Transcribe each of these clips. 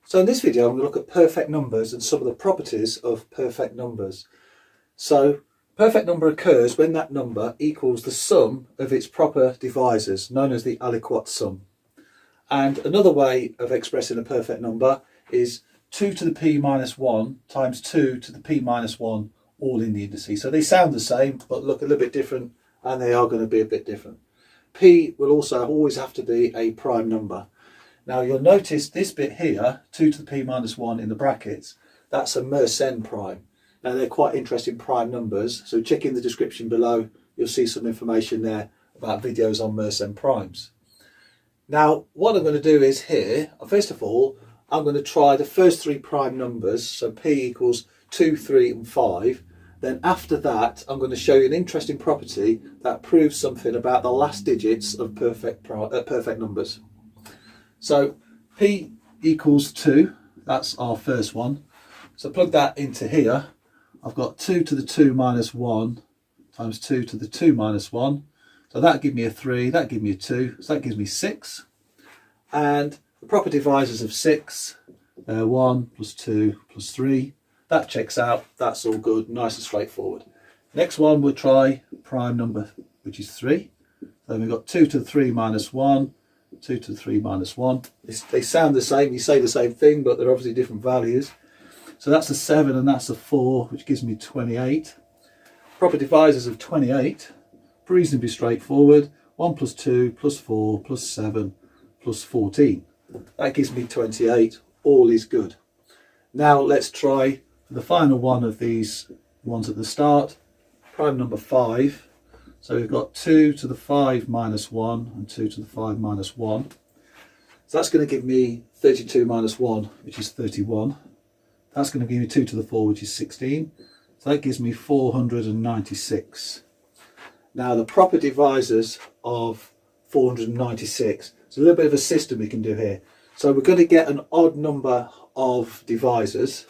So in this video I'm going to look at perfect numbers and some of the properties of perfect numbers. So perfect number occurs when that number equals the sum of its proper divisors, known as the Aliquot sum. And another way of expressing a perfect number is 2 to the p minus 1 times 2 to the p minus 1 all in the indices. So they sound the same but look a little bit different, and they are going to be a bit different. P will also always have to be a prime number. Now you'll notice this bit here, 2 to the p minus 1 in the brackets, that's a Mersenne prime. Now they're quite interesting prime numbers, so check in the description below, you'll see some information there about videos on Mersenne primes. Now what I'm going to do is here, first of all, I'm going to try the first three prime numbers, so p equals 2, 3 and 5. Then after that I'm going to show you an interesting property that proves something about the last digits of perfect numbers. So p equals 2, that's our first one. So plug that into here. I've got 2 to the 2 minus 1 times 2 to the 2 minus 1. So that gives me a 3, that gives me a 2, so that gives me 6. And the proper divisors of 6, 1 plus 2 plus 3. That checks out, that's all good, nice and straightforward. Next one we'll try prime number, which is 3. Then we've got 2 to the 3 minus 1. 2 to the 3 minus 1. They sound the same, you say the same thing, but they're obviously different values. So that's a 7 and that's a 4, which gives me 28. Proper divisors of 28, reasonably straightforward. 1 plus 2 plus 4 plus 7 plus 14. That gives me 28, all is good. Now let's try the final one of these ones at the start, prime number 5. So we've got 2 to the 5 minus 1 and 2 to the 5 minus 1. So that's going to give me 32 minus 1, which is 31. That's going to give me 2 to the 4, which is 16. So that gives me 496. Now the proper divisors of 496. It's a little bit of a system we can do here. So we're going to get an odd number of divisors.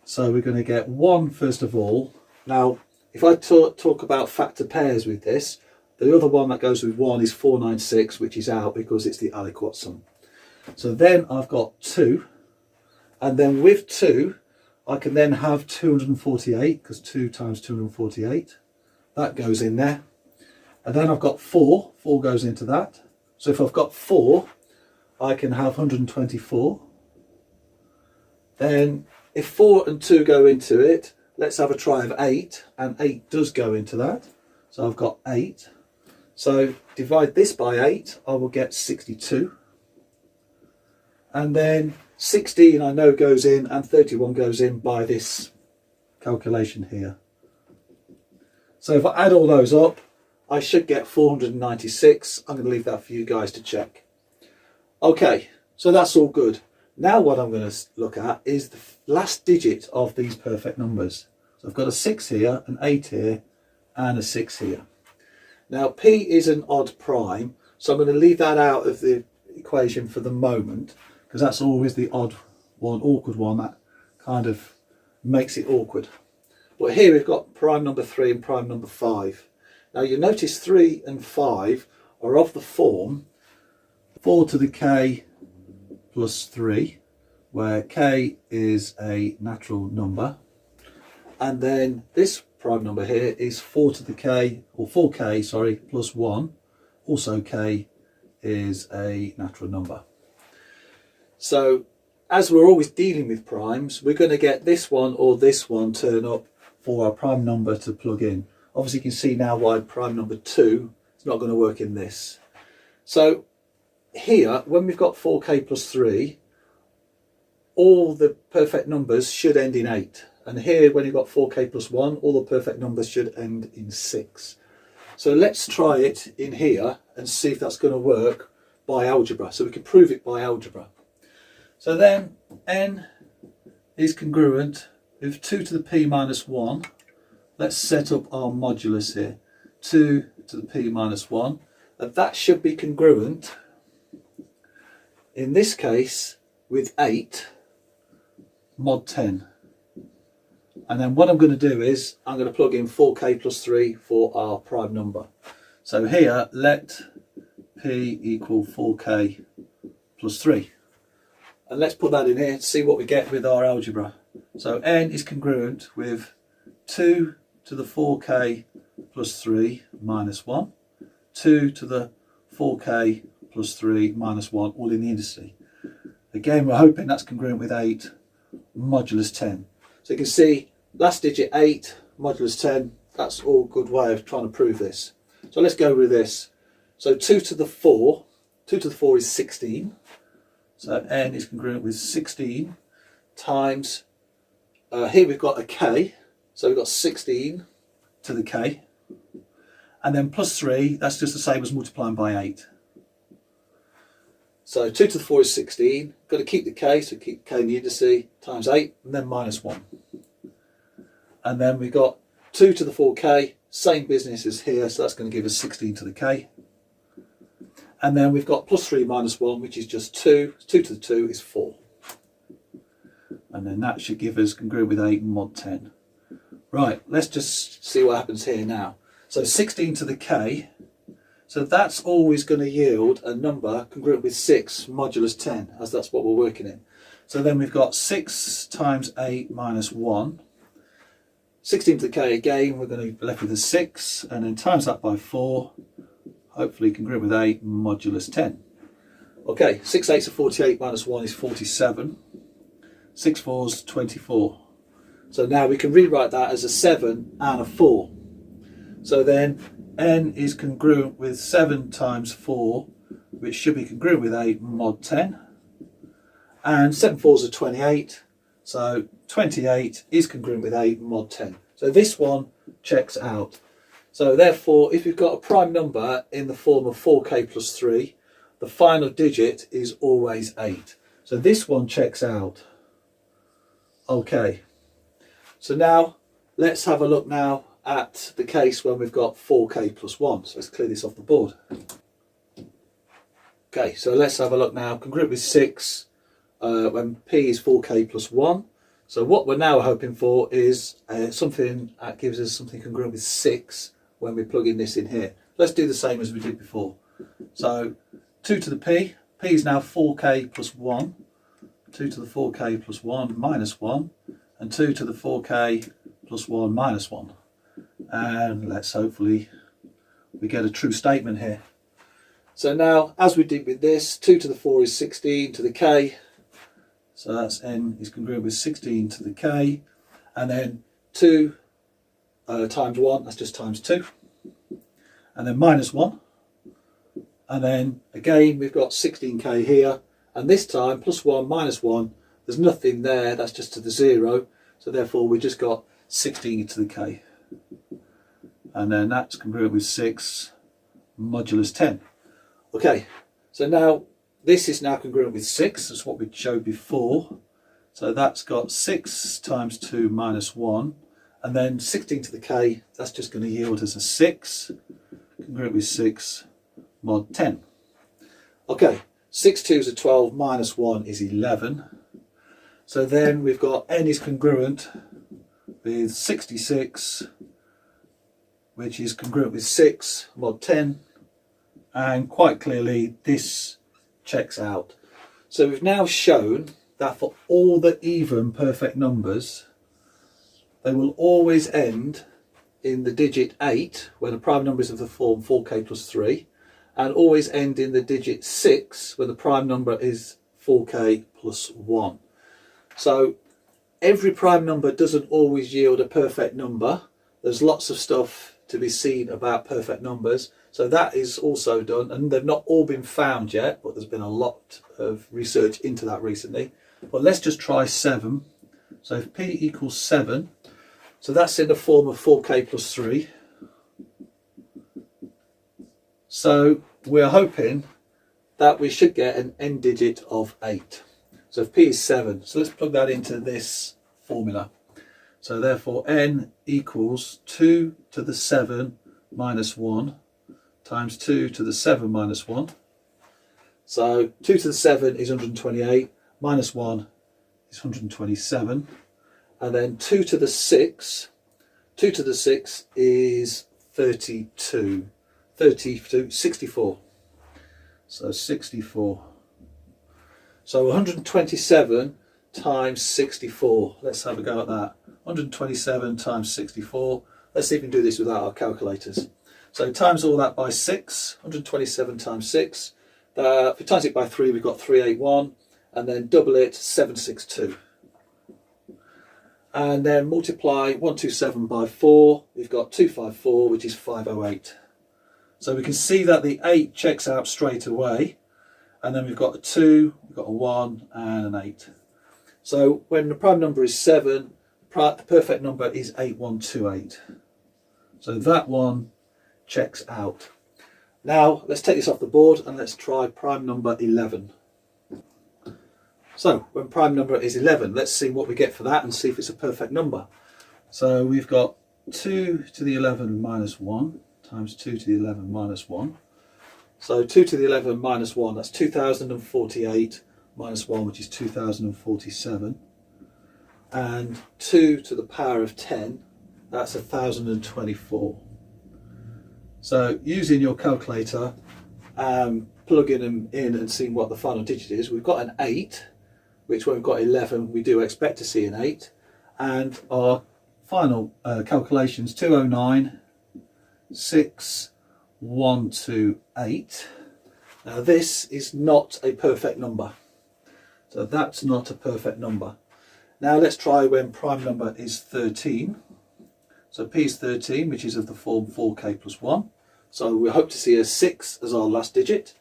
So we're going to get 1 first of all. Now if I talk about factor pairs with this, the other one that goes with 1 is 496, which is out because it's the Aliquot sum. So then I've got 2, and then with 2 I can then have 248, because 2 times 248, that goes in there. And then I've got 4 goes into that. So if I've got 4, I can have 124. Then if 4 and 2 go into it, let's have a try of 8, and 8 does go into that. So I've got 8. So divide this by 8, I will get 62. And then 16 I know goes in, and 31 goes in by this calculation here. So if I add all those up, I should get 496. I'm going to leave that for you guys to check. Okay, so that's all good. Now what I'm going to look at is the last digit of these perfect numbers. So I've got a 6 here, an 8 here, and a 6 here. Now p is an odd prime, so I'm going to leave that out of the equation for the moment, because that's always the odd one, awkward one, that kind of makes it awkward. But here we've got prime number 3 and prime number 5. Now you notice 3 and 5 are of the form 4 to the k plus 3, where k is a natural number, and then this prime number here is 4 to the k, or 4k, sorry, plus 1, also k is a natural number. So as we're always dealing with primes, we're going to get this one or this one turn up for our prime number to plug in. Obviously you can see now why prime number 2 is not going to work in this. So here, when we've got 4k plus 3, all the perfect numbers should end in 8. And here, when you've got 4k plus 1, all the perfect numbers should end in 6. So let's try it in here and see if that's going to work by algebra. So we can prove it by algebra. So then n is congruent with 2 to the p minus 1. Let's set up our modulus here. 2 to the p minus 1. And that should be congruent, in this case, with 8 mod 10. And then what I'm going to do is I'm going to plug in 4k plus 3 for our prime number. So here let p equal 4k plus 3. And let's put that in here to see what we get with our algebra. So n is congruent with 2 to the 4k plus 3 minus 1, 2 to the 4k plus 3 minus 1, all in the indices. Again, we're hoping that's congruent with 8 modulus 10. So you can see last digit 8 modulus 10, that's all good way of trying to prove this. So let's go with this. So 2 to the 4 is 16. So n is congruent with 16 times, here we've got a k, so we've got 16 to the k, and then plus 3, that's just the same as multiplying by 8. So 2 to the 4 is 16, got to keep the k, so keep k in the indices, times 8, and then minus 1. And then we've got 2 to the 4k, same business as here, so that's going to give us 16 to the k. And then we've got plus 3 minus 1, which is just 2. 2 to the 2 is 4. And then that should give us congruent with 8 mod 10. Right, let's just see what happens here now. So 16 to the k, so that's always going to yield a number congruent with 6 modulus 10, as that's what we're working in. So then we've got 6 times 8 minus 1. 16 to the k again, we're going to be left with a 6, and then times that by 4, hopefully congruent with 8 modulus 10. Okay, 6 8s are 48 minus 1 is 47. 6 4s 24. So now we can rewrite that as a 7 and a 4. So then n is congruent with 7 times 4, which should be congruent with 8 mod 10. And 7 4s are 28. So 28 is congruent with 8 mod 10. So this one checks out. So therefore, if you've got a prime number in the form of 4k plus 3, the final digit is always 8. So this one checks out. Okay. So now let's have a look now at the case when we've got 4k plus 1. So let's clear this off the board. Okay, so let's have a look now. Congruent with 6 when p is 4k plus 1. So what we're now hoping for is something that gives us something congruent with 6 when we plug in this in here. Let's do the same as we did before. So 2 to the p is now 4k plus 1. 2 to the 4k plus 1 minus 1. And 2 to the 4k plus 1 minus 1. And let's hopefully we get a true statement here. So now, as we did with this, 2 to the 4 is 16 to the k. So that's n is congruent with 16 to the k. And then 2 times 1, that's just times 2. And then minus 1. And then again, we've got 16k here. And this time, plus 1 minus 1, there's nothing there, that's just to the 0. So therefore, we just got 16 to the k. And then that's congruent with 6 modulus 10. Okay, so now this is now congruent with 6, that's what we showed before. So that's got 6 times 2 minus 1. And then 16 to the k, that's just going to yield us a 6, congruent with 6 mod 10. Okay, 6 2s are 12, minus 1 is 11. So then we've got n is congruent with 66, which is congruent with 6 mod 10. And quite clearly this checks out. So we've now shown that for all the even perfect numbers, they will always end in the digit 8 when the prime number is of the form 4k plus 3, and always end in the digit 6 when the prime number is 4k plus 1. So every prime number doesn't always yield a perfect number. There's lots of stuff to be seen about perfect numbers. So that is also done, and they've not all been found yet, but there's been a lot of research into that recently. But let's just try 7. So if p equals 7, so that's in the form of 4k plus 3. So we're hoping that we should get an n digit of 8. So if p is 7, so let's plug that into this formula. So therefore n equals 2 to the 7 minus 1 times 2 to the 7 minus 1. So 2 to the 7 is 128, minus 1 is 127. And then 2 to the 6 is 32. 64. So 64. So 127 times 64. Let's have a go at that. 127 times 64. Let's see if we can do this without our calculators. So times all that by 6. 127 times 6. If we times it by 3, we've got 381. And then double it, 762. And then multiply 127 by 4. We've got 254, which is 508. So we can see that the 8 checks out straight away. And then we've got a 2, we've got a 1 and an 8. So when the prime number is 7, the perfect number is 8128. So that one checks out. Now let's take this off the board and let's try prime number 11. So when prime number is 11, let's see what we get for that and see if it's a perfect number. So we've got 2 to the 11 minus 1 times 2 to the 11 minus 1. So 2 to the 11 minus 1, that's 2048 minus 1, which is 2047. And 2 to the power of 10, that's 1024. So using your calculator, plugging them in and seeing what the final digit is, we've got an 8, which when we've got 11, we do expect to see an 8. And our final calculations, 209, 6, 1, 2, 8. Now this is not a perfect number. So that's not a perfect number. Now let's try when prime number is 13. So P is 13, which is of the form 4k plus 1. So we hope to see a 6 as our last digit.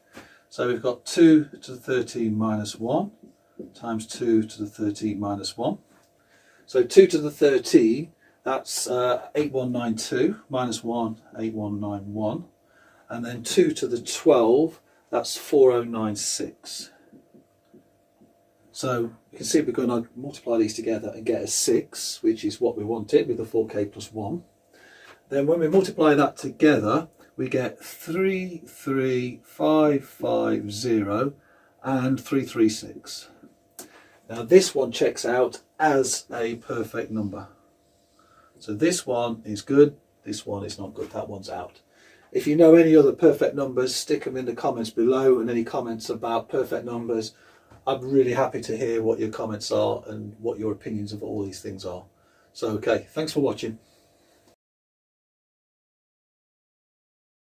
So we've got 2 to the 13 minus 1 times 2 to the 13 minus 1. So 2 to the 13, that's 8192 minus 1, 8191. And then 2 to the 12, that's 4096. So you can see we're going to multiply these together and get a 6, which is what we wanted with the 4k plus 1. Then when we multiply that together, we get 33550 and 336. Now this one checks out as a perfect number. So this one is good, this one is not good, that one's out. If you know any other perfect numbers, stick them in the comments below, and any comments about perfect numbers. I'm really happy to hear what your comments are and what your opinions of all these things are. So okay, thanks for watching.